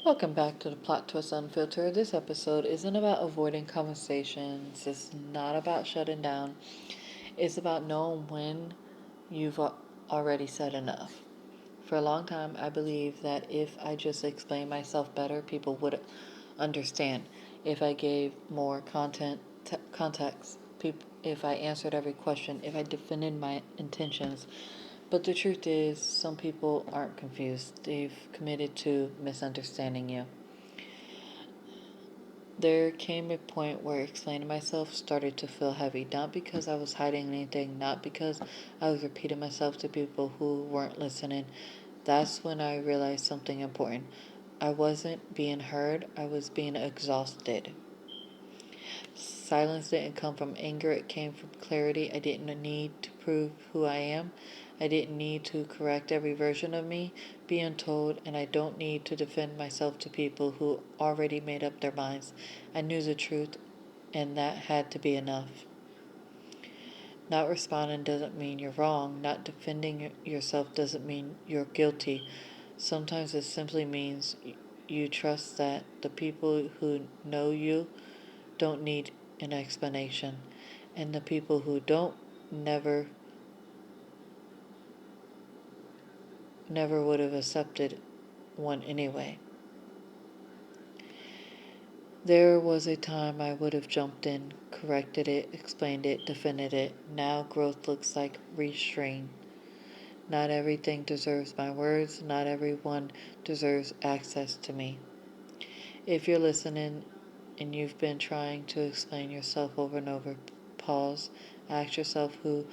Welcome back to the Plot Twist Unfiltered. This episode isn't about avoiding conversations. It's not about shutting down. It's about knowing when you've already said enough. For a long time, I believed that if I just explained myself better, people would understand. If I gave more context, if I answered every question, if I defended my intentions. But the truth is, some people aren't confused. They've committed to misunderstanding you. There came a point where explaining myself started to feel heavy, not because I was hiding anything, not because I was repeating myself to people who weren't listening. That's when I realized something important. I wasn't being heard, I was being exhausted. Silence didn't come from anger, it came from clarity. I didn't need to prove who I am. I didn't need to correct every version of me being told, and I don't need to defend myself to people who already made up their minds. I knew the truth, and that had to be enough. Not responding doesn't mean you're wrong. Not defending yourself doesn't mean you're guilty. Sometimes it simply means you trust that the people who know you don't need an explanation, and the people who don't never never would have accepted one anyway. There was a time I would have jumped in, corrected it, explained it, defended it. Now growth looks like restraint. Not everything deserves my words, not everyone deserves access to me. If you're listening and you've been trying to explain yourself over and over, pause, ask yourself who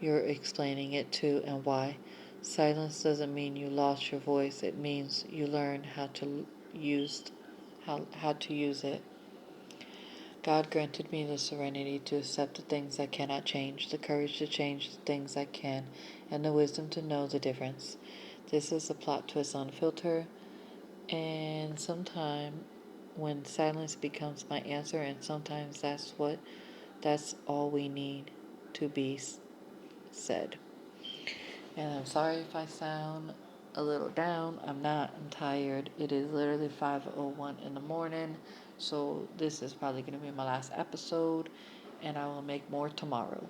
you're explaining it to and why. Silence doesn't mean you lost your voice, it means you learned use how to use it. God granted me the serenity to accept the things I cannot change, the courage to change the things I can, and the wisdom to know the difference. This is a plot twist on filter, and sometimes when silence becomes my answer, and sometimes that's all we need to be said. And I'm sorry if I sound a little down. I'm not. I'm tired. It is literally 5:01 in the morning. So this is probably going to be my last episode, and I will make more tomorrow.